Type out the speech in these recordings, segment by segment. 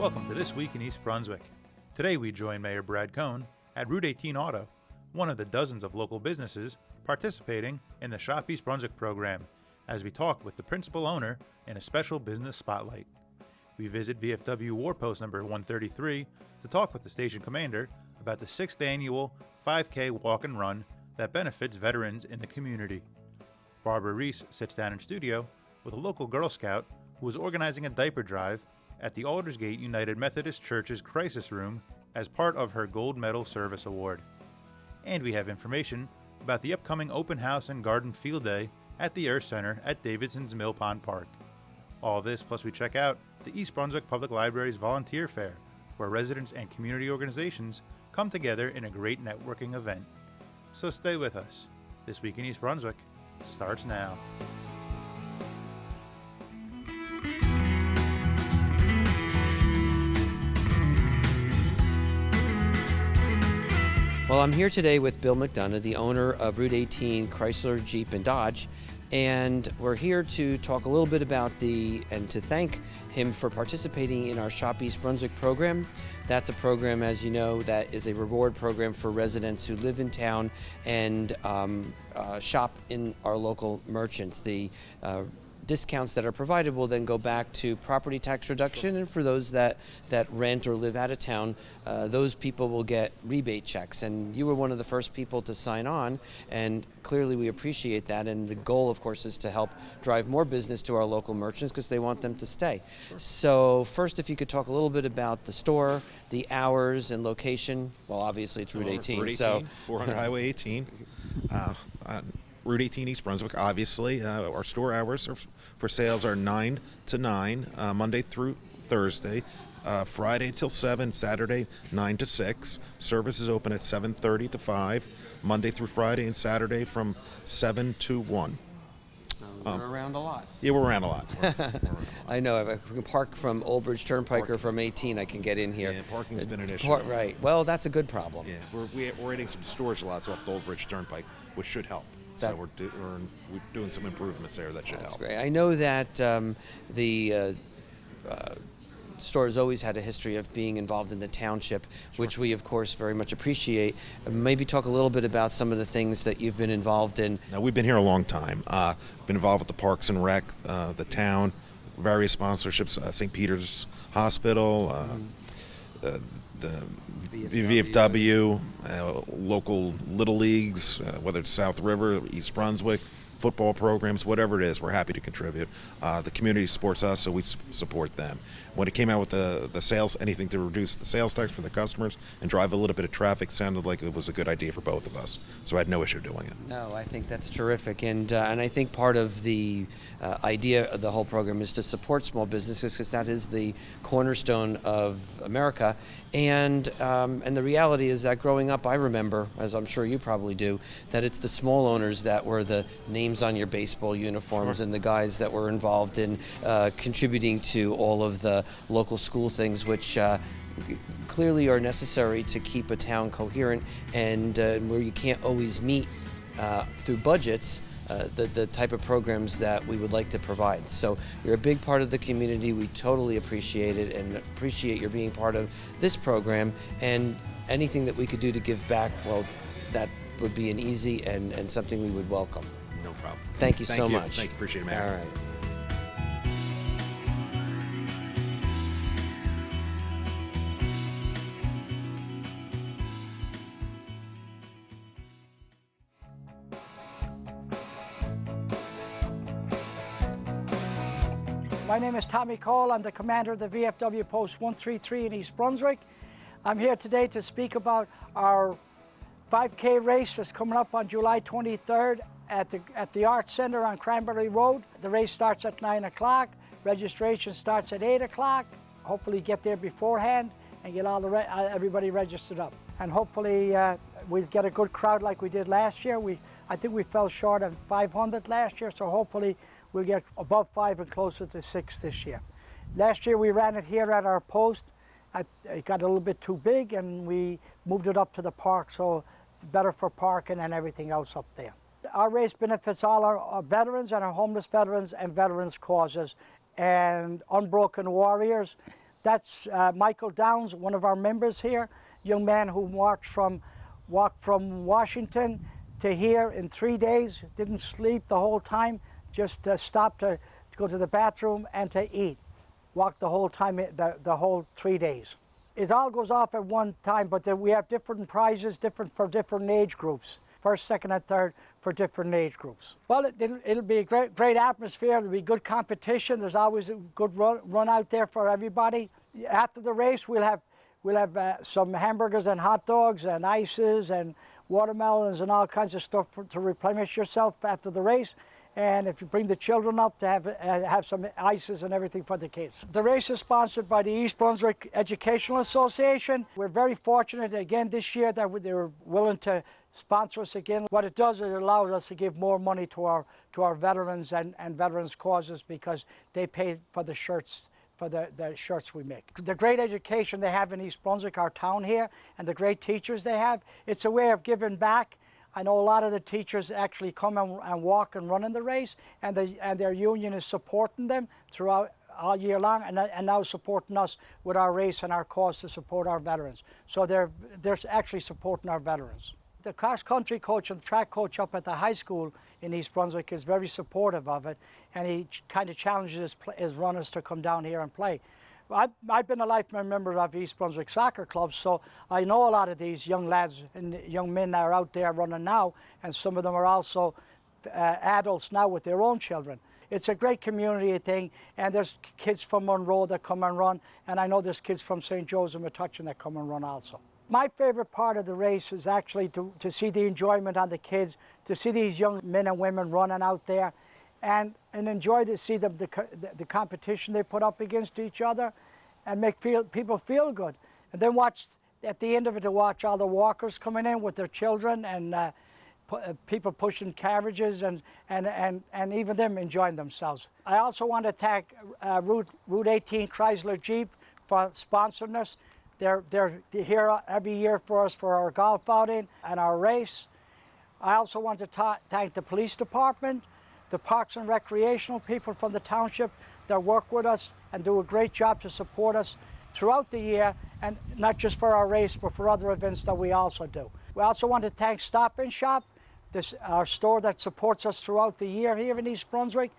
Welcome to This Week in East Brunswick. Today we join Mayor Brad Cohn at Route 18 Auto, one of the dozens of local businesses participating in the Shop East Brunswick program, as we talk with the principal owner in a special business spotlight. We visit VFW War Post number 133 to talk with the station commander about the 6th annual 5K walk and run that benefits veterans in the community. Barbara Reese sits down in studio with a local Girl Scout who is organizing a diaper drive at the Aldersgate United Methodist Church's Crisis Room as part of her Gold Medal Service Award. And we have information about the upcoming Open House and Garden Field Day at the Earth Center at Davidson's Mill Pond Park. All this plus we check out the East Brunswick Public Library's Volunteer Fair, where residents and community organizations come together in a great networking event. So stay with us. This Week in East Brunswick starts now. Well, I'm here today with Bill McDonough, the owner of Route 18 Chrysler, Jeep, and Dodge, and we're here to talk a little bit about and to thank him for participating in our Shop East Brunswick program. That's a program, as you know, that is a reward program for residents who live in town and shop in our local merchants. The discounts that are provided will then go back to property tax reduction, and for those that rent or live out of town, those people will get rebate checks. And you were one of the first people to sign on, and clearly we appreciate that. And the goal, of course, is to help drive more business to our local merchants because they want them to stay. Sure. So first, if you could talk a little bit about the store, the hours and location. Well, obviously it's Route 18. Route 18, so 400 Highway 18. Route 18 East Brunswick, obviously. Our store hours for sales are 9 to 9, Monday through Thursday, Friday till 7, Saturday 9 to 6. Service is open at 7:30 to 5, Monday through Friday, and Saturday from 7 to 1. We're around a lot. Yeah, we're around a lot. I know. If I can park from Old Bridge Turnpike or from 18, I can get in here. Yeah, parking's been an issue. Right. Well, that's a good problem. Yeah, we're adding some storage lots off the Old Bridge Turnpike, which should help. So we're doing some improvements there that should help. That's great. I know that the store has always had a history of being involved in the township, which we, of course, very much appreciate. Maybe talk a little bit about some of the things that you've been involved in. Now, we've been here a long time. Been involved with the Parks and Rec, the town, various sponsorships, St. Peter's Hospital, the VFW, local Little Leagues, whether it's South River, East Brunswick, football programs, whatever it is, we're happy to contribute. The community supports us, so we support them. When it came out with the sales, anything to reduce the sales tax for the customers and drive a little bit of traffic sounded like it was a good idea for both of us. So I had no issue doing it. No, I think that's terrific. And I think part of the idea of the whole program is to support small businesses because that is the cornerstone of America. And the reality is that growing up, I remember, as I'm sure you probably do, that it's the small owners that were the names on your baseball uniforms. Sure. And the guys that were involved in contributing to all of the local school things, which clearly are necessary to keep a town coherent, and where you can't always meet through budgets the type of programs that we would like to provide. So you're a big part of the community. We totally appreciate it and appreciate your being part of this program, and anything that we could do to give back, well, that would be an easy and something we would welcome. No problem. Thank you so much. Thank you. Appreciate it, Mayor. All right. My name is Tommy Cole. I'm the commander of the VFW Post 133 in East Brunswick. I'm here today to speak about our 5K race that's coming up on July 23rd at the Arts Center on Cranberry Road. The race starts at 9 o'clock. Registration starts at 8 o'clock. Hopefully get there beforehand and get everybody registered up. And hopefully we'll get a good crowd like we did last year. I think we fell short of 500 last year, so hopefully we'll get above 5 and closer to 6 this year. Last year we ran it here at our post. It got a little bit too big and we moved it up to the park, so better for parking and everything else up there. Our race benefits all our veterans and our homeless veterans and veterans causes and unbroken warriors That's Michael Downs, one of our members here, young man who walked from Washington to here in 3 days, didn't sleep the whole time, just stopped to go to the bathroom and to eat. Walked the whole time, the whole 3 days. It all goes off at one time, but we have different prizes for different age groups. First, second, and third for different age groups. Well, it'll be a great atmosphere. There'll be good competition. There's always a good run out there for everybody. After the race, we'll have some hamburgers and hot dogs and ices and watermelons and all kinds of stuff to replenish yourself after the race. And if you bring the children up, to have some ices and everything for the kids. The race is sponsored by the East Brunswick Educational Association. We're very fortunate again this year that they were willing to sponsor us again. What it does, it allows us to give more money to our veterans and veterans causes, because they pay for the shirts, for the shirts we make. The great education they have in East Brunswick, our town here, and the great teachers they have, it's a way of giving back. I know a lot of the teachers actually come and walk and run in the race, and their union is supporting them throughout all year long, and now supporting us with our race and our cause to support our veterans. So they're actually supporting our veterans. The cross-country coach and the track coach up at the high school in East Brunswick is very supportive of it, and he kind of challenges his runners to come down here and play. I've been a lifetime member of East Brunswick Soccer Club, so I know a lot of these young lads and young men that are out there running now, and some of them are also adults now with their own children. It's a great community thing, and there's kids from Monroe that come and run, and I know there's kids from St. Joe's and Metuchen that come and run also. My favorite part of the race is actually to see the enjoyment on the kids, to see these young men and women running out there, and enjoy to see them, the competition they put up against each other, and make people feel good. And then at the end of it, to watch all the walkers coming in with their children, and people pushing carriages, and even them enjoying themselves. I also want to thank Route 18 Chrysler Jeep for sponsoring us. They're here every year for us for our golf outing and our race. I also want to thank the police department, the Parks and Recreational people from the township that work with us and do a great job to support us throughout the year, and not just for our race, but for other events that we also do. We also want to thank Stop and Shop, our store that supports us throughout the year here in East Brunswick,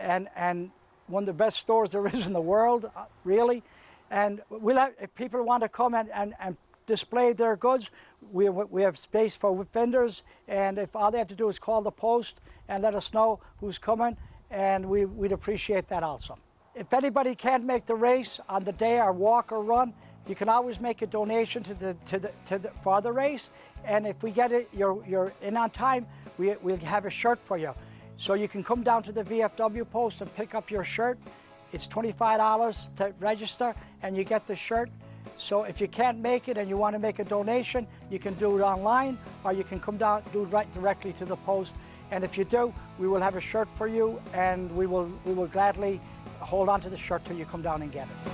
and one of the best stores there is in the world, really. And if people want to come and display their goods, we have space for vendors, and if all they have to do is call the post and let us know who's coming, and we'd appreciate that also. If anybody can't make the race on the day, or walk or run, you can always make a donation for the race, and if we get it, you're in on time, we'll have a shirt for you. So you can come down to the VFW post and pick up your shirt. It's $25 to register, and you get the shirt. So if you can't make it and you want to make a donation, you can do it online, or you can come down, do it right directly to the post. And if you do, we will have a shirt for you, and we will gladly hold on to the shirt till you come down and get it.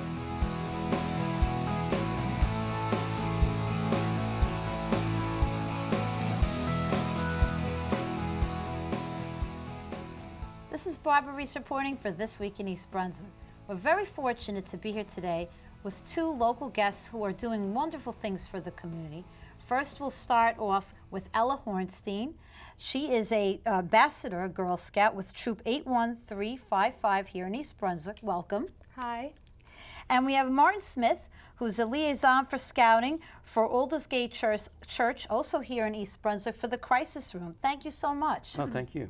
This is Barbara Reese reporting for This Week in East Brunswick. We're very fortunate to be here today with two local guests who are doing wonderful things for the community. First, we'll start off with Ella Hornstein. She is a ambassador, Girl Scout with Troop 81355 here in East Brunswick. Welcome. Hi. And we have Martin Smith, who's a liaison for scouting for Aldersgate Church, also here in East Brunswick, for the Crisis Room. Thank you so much. Oh, thank you.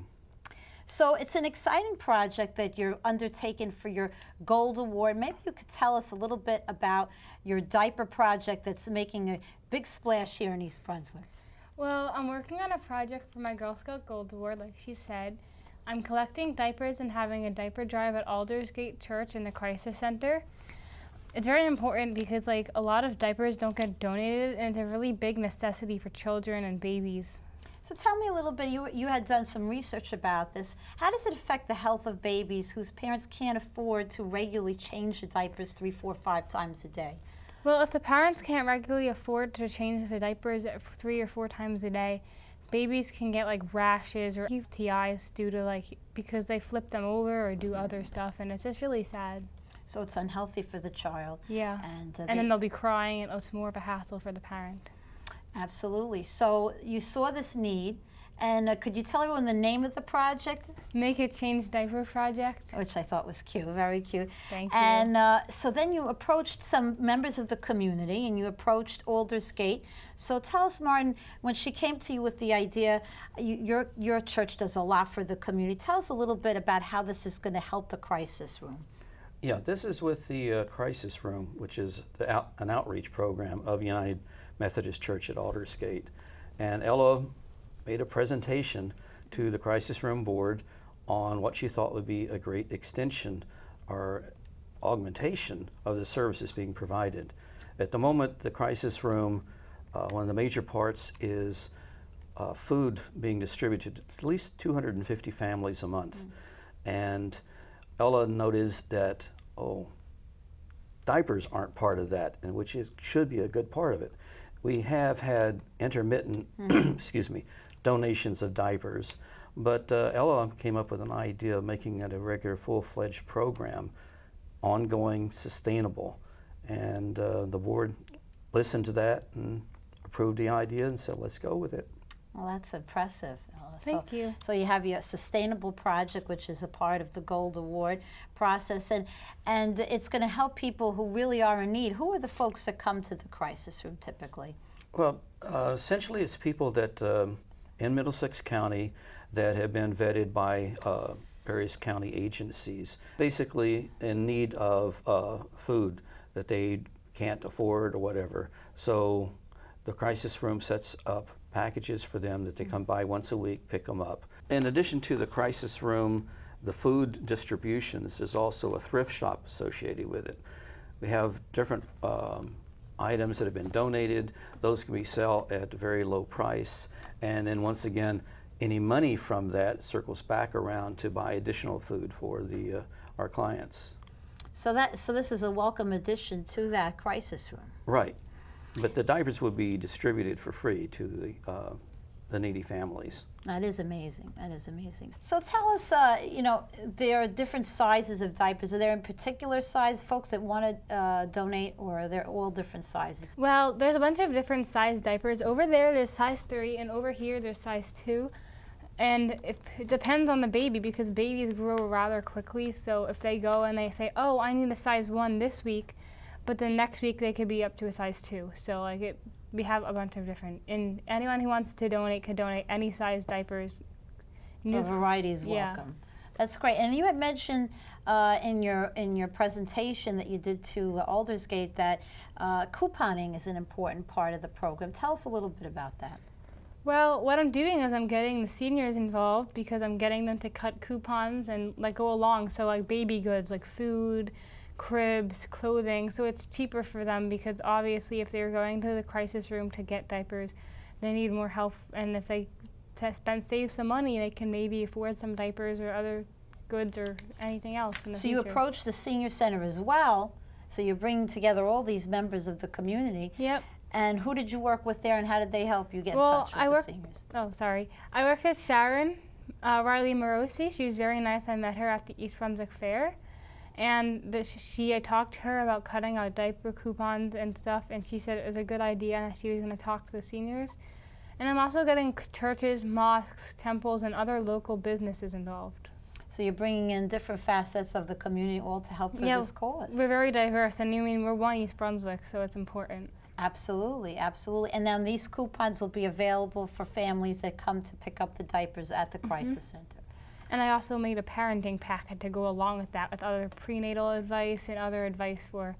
So it's an exciting project that you're undertaking for your Gold Award. Maybe you could tell us a little bit about your diaper project that's making a big splash here in East Brunswick. Well, I'm working on a project for my Girl Scout Gold Award, like she said. I'm collecting diapers and having a diaper drive at Aldersgate Church in the Crisis Center. It's very important because a lot of diapers don't get donated, and it's a really big necessity for children and babies. So tell me a little bit, you had done some research about this. How does it affect the health of babies whose parents can't afford to regularly change the diapers 3, 4, 5 times a day? Well, if the parents can't regularly afford to change the diapers 3 or 4 times a day, babies can get rashes or UTIs due to because they flip them over or do other stuff, and it's just really sad. So it's unhealthy for the child. Yeah. And then they'll be crying, and it's more of a hassle for the parent. Absolutely. So you saw this need, and could you tell everyone the name of the project? Make a Change Diaper Project. Which I thought was cute, very cute. Thank you. And so then you approached some members of the community, and you approached Aldersgate. So tell us, Martin, when she came to you with the idea, your church does a lot for the community. Tell us a little bit about how this is going to help the crisis room. Yeah, this is with the crisis room, which is an outreach program of United Methodist Church at Aldersgate. And Ella made a presentation to the crisis room board on what she thought would be a great extension or augmentation of the services being provided. At the moment, the crisis room, one of the major parts is food being distributed to at least 250 families a month. And Ella noted that, diapers aren't part of that, and which should be a good part of it. We have had intermittent, donations of diapers, but Ella came up with an idea of making it a regular full-fledged program, ongoing, sustainable. And the board listened to that and approved the idea and said, let's go with it. Well, that's impressive, Ella. Thank you. So you have your sustainable project, which is a part of the Gold Award process, and it's going to help people who really are in need. Who are the folks that come to the crisis room typically? Well, essentially it's people that in Middlesex County that have been vetted by various county agencies, basically in need of food that they can't afford or whatever. So the crisis room sets up packages for them that they come by once a week, pick them up. In addition to the crisis room, the food distributions is also a thrift shop associated with it. We have different items that have been donated. Those can be sold at a very low price. And then once again, any money from that circles back around to buy additional food for our clients. So this is a welcome addition to that crisis room. Right. But the diapers would be distributed for free to the needy families. That is amazing. That is amazing. So tell us, there are different sizes of diapers. Are there in particular size folks that want to donate, or are they all different sizes? Well, there's a bunch of different size diapers. Over there's size 3, and over here there's size 2. And it depends on the baby, because babies grow rather quickly. So if they go and they say, oh, I need a size 1 this week, but then next week they could be up to a size 2. So we have a bunch of different, and anyone who wants to donate could donate any size diapers. The variety is welcome. That's great. And you had mentioned in your presentation that you did to Aldersgate that couponing is an important part of the program. Tell us a little bit about that. Well, what I'm doing is I'm getting the seniors involved, because I'm getting them to cut coupons and go along. So baby goods, like food, cribs, clothing, so it's cheaper for them, because obviously if they're going to the crisis room to get diapers, they need more help, and if they save some money, they can maybe afford some diapers or other goods or anything else in the future. So you approach the senior center as well, so you're bringing together all these members of the community. Yep. And who did you work with there, and how did they help you get in touch with the seniors? I worked with Sharon Riley Morosi. She was very nice. I met her at the East Brunswick Fair. And I talked to her about cutting out diaper coupons and stuff, and she said it was a good idea and that she was going to talk to the seniors. And I'm also getting churches, mosques, temples, and other local businesses involved. So you're bringing in different facets of the community all to help for this cause. We're very diverse, and we're one East Brunswick, so it's important. Absolutely, absolutely. And then these coupons will be available for families that come to pick up the diapers at the crisis center. And I also made a parenting packet to go along with that, with other prenatal advice and other advice for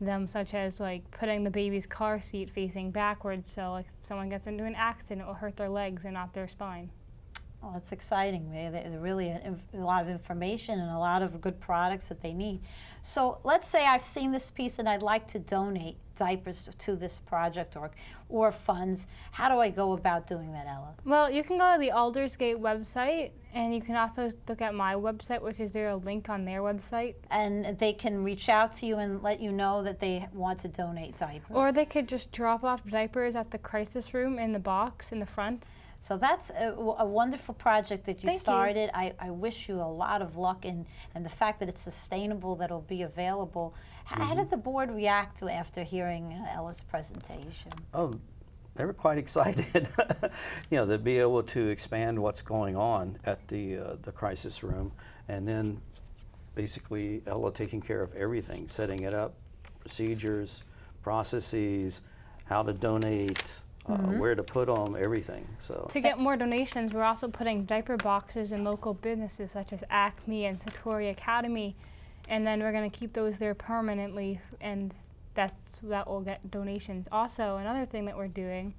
them, such as putting the baby's car seat facing backwards, so if someone gets into an accident, it will hurt their legs and not their spine. Oh, it's exciting. They're really a lot of information and a lot of good products that they need. So let's say I've seen this piece and I'd like to donate diapers to this project or funds. How do I go about doing that, Ella? Well, you can go to the Aldersgate website, and you can also look at my website, which is there a link on their website. And they can reach out to you and let you know that they want to donate diapers. Or they could just drop off diapers at the crisis room in the box in the front. So that's a wonderful project that you Thank you. started. I wish you a lot of luck, and the fact that it's sustainable, that it'll be available. How did the board react to after hearing Ella's presentation? Oh, they were quite excited, you know, to be able to expand what's going on at the crisis room, and then basically Ella taking care of everything, setting it up, procedures, processes, how to donate, where to put them, everything. So To get more donations, we're also putting diaper boxes in local businesses such as Acme and Satori Academy, and then we're going to keep those there permanently, and that will get donations. Also, another thing that we're doing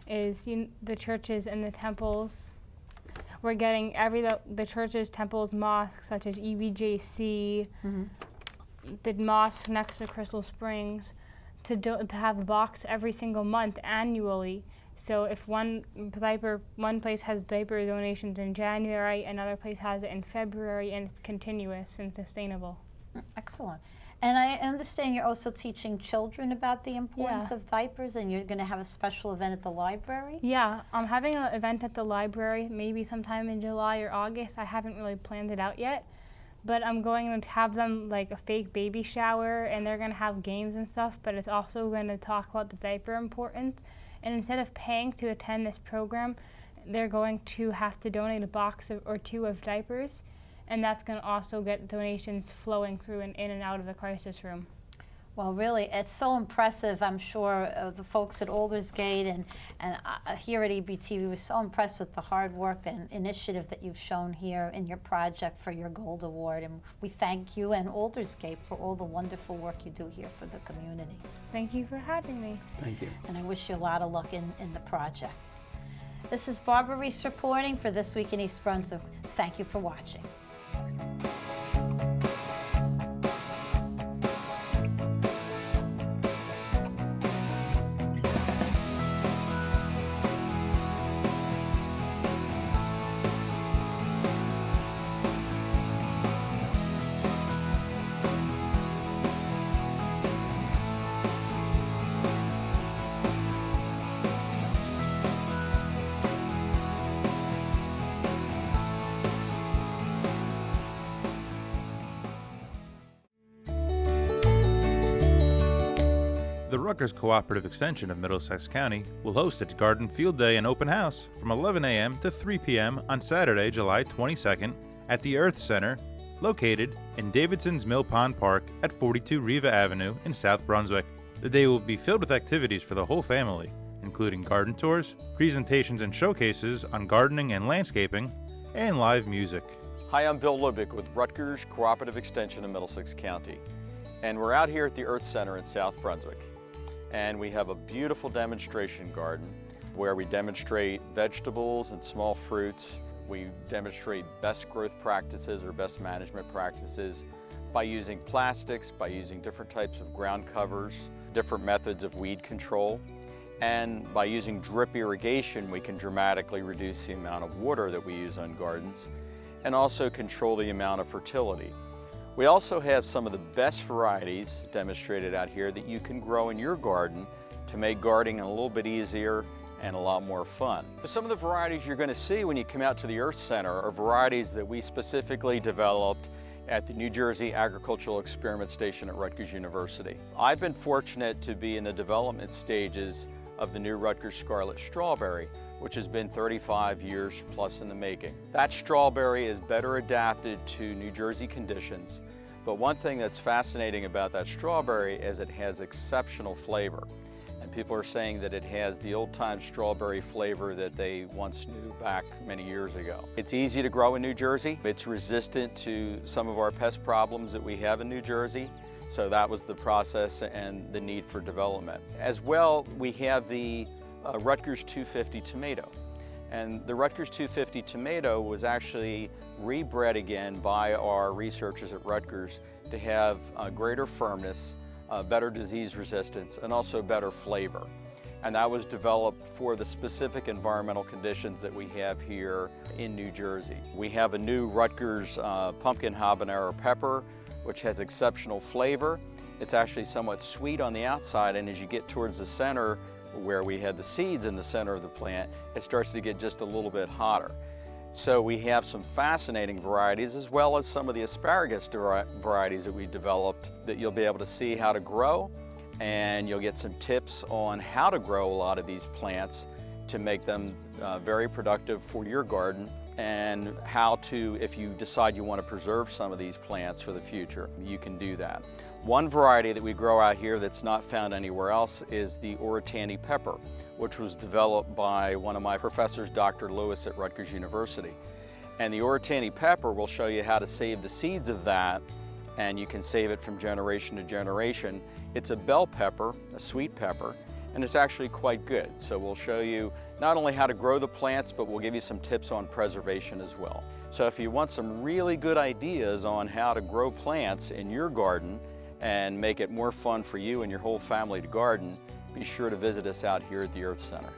is the churches and the temples. We're getting the churches, temples, mosques such as EBJC, the mosque next to Crystal Springs, to have a box every single month annually. So if one place has diaper donations in January, another place has it in February, and it's continuous and sustainable. Excellent. And I understand you're also teaching children about the importance Yeah. of diapers, and you're going to have a special event at the library? Yeah, I'm having an event at the library, maybe sometime in July or August. I haven't really planned it out yet, but I'm going to have them like a fake baby shower, and they're going to have games and stuff, but it's also going to talk about the diaper importance. And instead of paying to attend this program, they're going to have to donate a box or two of diapers, and that's going to also get donations flowing through and in and out of the crisis room. Well, really, it's so impressive. I'm sure the folks at Aldersgate and here at EBTV were so impressed with the hard work and initiative that you've shown here in your project for your Gold Award. And we thank you and Aldersgate for all the wonderful work you do here for the community. Thank you for having me. thank you. And I wish you a lot of luck in the project. This is Barbara Reese reporting for This Week in East Brunswick. Thank you for watching. The Rutgers Cooperative Extension of Middlesex County will host its Garden Field Day and Open House from 11 a.m. to 3 p.m. on Saturday, July 22nd at the Earth Center, located in Davidson's Mill Pond Park at 42 Riva Avenue in South Brunswick. The day will be filled with activities for the whole family, including garden tours, presentations and showcases on gardening and landscaping, and live music. Hi, I'm Bill Lubick with Rutgers Cooperative Extension of Middlesex County, and we're out here at the Earth Center in South Brunswick. And we have a beautiful demonstration garden where we demonstrate vegetables and small fruits. We demonstrate best growth practices or best management practices by using plastics, by using different types of ground covers, different methods of weed control. And by using drip irrigation, we can dramatically reduce the amount of water that we use on gardens and also control the amount of fertility. We also have some of the best varieties demonstrated out here that you can grow in your garden to make gardening a little bit easier and a lot more fun. But some of the varieties you're going to see when you come out to the Earth Center are varieties that we specifically developed at the New Jersey Agricultural Experiment Station at Rutgers University. I've been fortunate to be in the development stages of the new Rutgers Scarlet Strawberry, which has been 35 years plus in the making. That strawberry is better adapted to New Jersey conditions, but one thing that's fascinating about that strawberry is it has exceptional flavor. And people are saying that it has the old-time strawberry flavor that they once knew back many years ago. It's easy to grow in New Jersey. It's resistant to some of our pest problems that we have in New Jersey. So that was the process and the need for development. As well, we have the Rutgers 250 tomato. And the Rutgers 250 tomato was actually rebred again by our researchers at Rutgers to have greater firmness, better disease resistance, and also better flavor. And that was developed for the specific environmental conditions that we have here in New Jersey. We have a new Rutgers pumpkin habanero pepper, which has exceptional flavor. It's actually somewhat sweet on the outside, and as you get towards the center, where we had the seeds in the center of the plant, it starts to get just a little bit hotter. So we have some fascinating varieties, as well as some of the asparagus varieties that we developed that you'll be able to see how to grow, and you'll get some tips on how to grow a lot of these plants to make them very productive for your garden, and how to, if you decide you want to preserve some of these plants for the future, you can do that. One variety that we grow out here that's not found anywhere else is the Oritani pepper, which was developed by one of my professors, Dr. Lewis at Rutgers University. And the Oritani pepper will show you how to save the seeds of that, and you can save it from generation to generation. It's a bell pepper, a sweet pepper, and it's actually quite good. So we'll show you not only how to grow the plants, but we'll give you some tips on preservation as well. So if you want some really good ideas on how to grow plants in your garden and make it more fun for you and your whole family to garden, be sure to visit us out here at the Earth Center.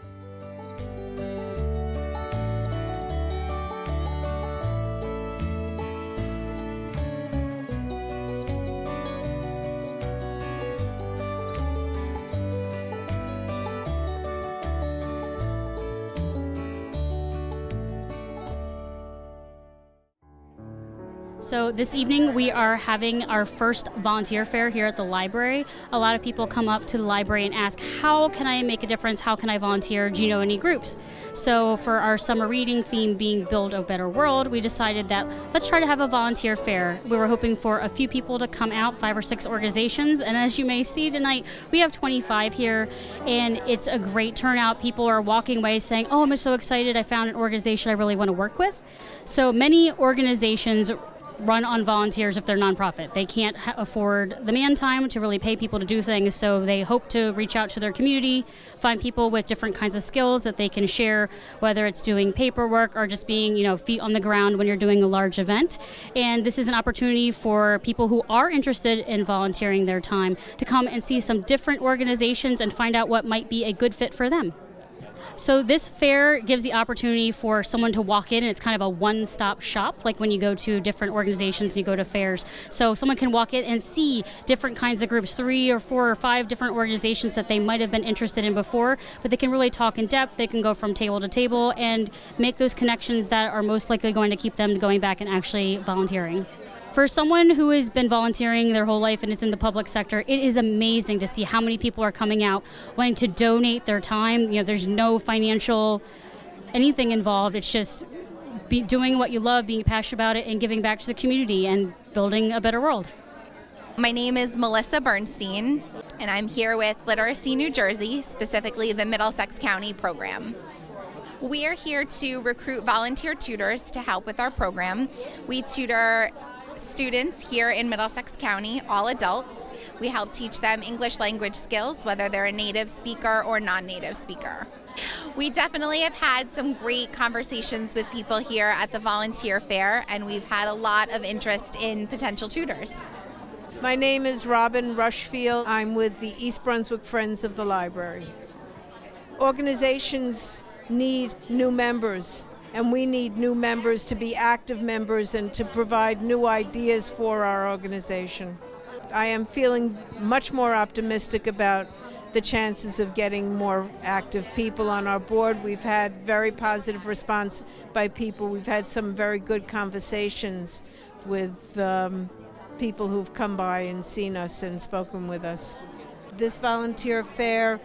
So this evening we are having our first volunteer fair here at the library. A lot of people come up to the library and ask, how can I make a difference? How can I volunteer? Do you know any groups? So for our summer reading theme being Build a Better World, we decided that let's try to have a volunteer fair. We were hoping for a few people to come out, 5 or 6 organizations, and as you may see tonight, we have 25 here, and it's a great turnout. People are walking away saying, oh, I'm so excited, I found an organization I really want to work with. So many organizations run on volunteers if they're nonprofit. They can't afford the man time to really pay people to do things, so they hope to reach out to their community, find people with different kinds of skills that they can share, whether it's doing paperwork or just being, feet on the ground when you're doing a large event. And this is an opportunity for people who are interested in volunteering their time to come and see some different organizations and find out what might be a good fit for them. So this fair gives the opportunity for someone to walk in, and it's kind of a one-stop shop, like when you go to different organizations and you go to fairs. So someone can walk in and see different kinds of groups, 3 or 4 or 5 different organizations that they might have been interested in before, but they can really talk in depth. They can go from table to table and make those connections that are most likely going to keep them going back and actually volunteering. For someone who has been volunteering their whole life and is in the public sector, it is amazing to see how many people are coming out wanting to donate their time. There's no financial anything involved. It's just doing what you love, being passionate about it, and giving back to the community and building a better world. My name is Melissa Bernstein, and I'm here with Literacy New Jersey, specifically the Middlesex County program. We are here to recruit volunteer tutors to help with our program. We tutor students here in Middlesex County, all adults. We help teach them English language skills, whether they're a native speaker or non-native speaker. We definitely have had some great conversations with people here at the volunteer fair, and we've had a lot of interest in potential tutors. My name is Robin Rushfield. I'm with the East Brunswick Friends of the Library. Organizations need new members, and we need new members to be active members and to provide new ideas for our organization. I am feeling much more optimistic about the chances of getting more active people on our board. We've had very positive response by people. We've had some very good conversations with people who've come by and seen us and spoken with us. This volunteer fair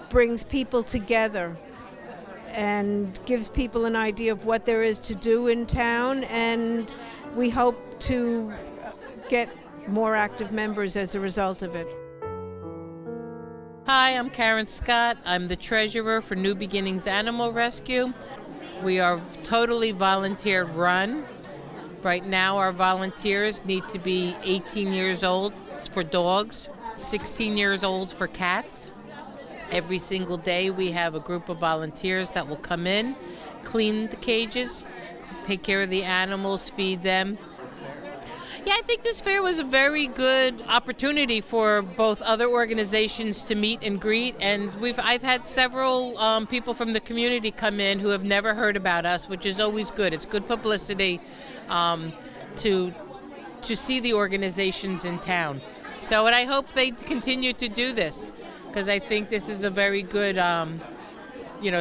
brings people together and gives people an idea of what there is to do in town, and we hope to get more active members as a result of it. Hi, I'm Karen Scott. I'm the treasurer for New Beginnings Animal Rescue. We are totally volunteer run. Right now our volunteers need to be 18 years old for dogs, 16 years old for cats. Every single day we have a group of volunteers that will come in, clean the cages, take care of the animals, feed them. Yeah, I think this fair was a very good opportunity for both other organizations to meet and greet, and I've had several people from the community come in who have never heard about us, which is always good. It's good publicity to see the organizations in town. So, and I hope they continue to do this. because I think this is a very good,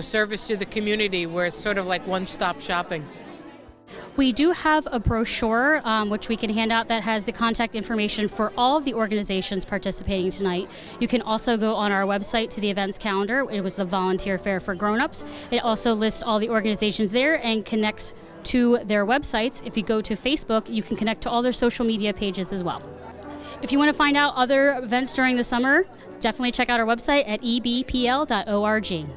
service to the community where it's sort of like one-stop shopping. We do have a brochure which we can hand out that has the contact information for all of the organizations participating tonight. You can also go on our website to the events calendar. It was the volunteer fair for grown-ups. It also lists all the organizations there and connects to their websites. If you go to Facebook, you can connect to all their social media pages as well. If you want to find out other events during the summer, definitely check out our website at ebpl.org.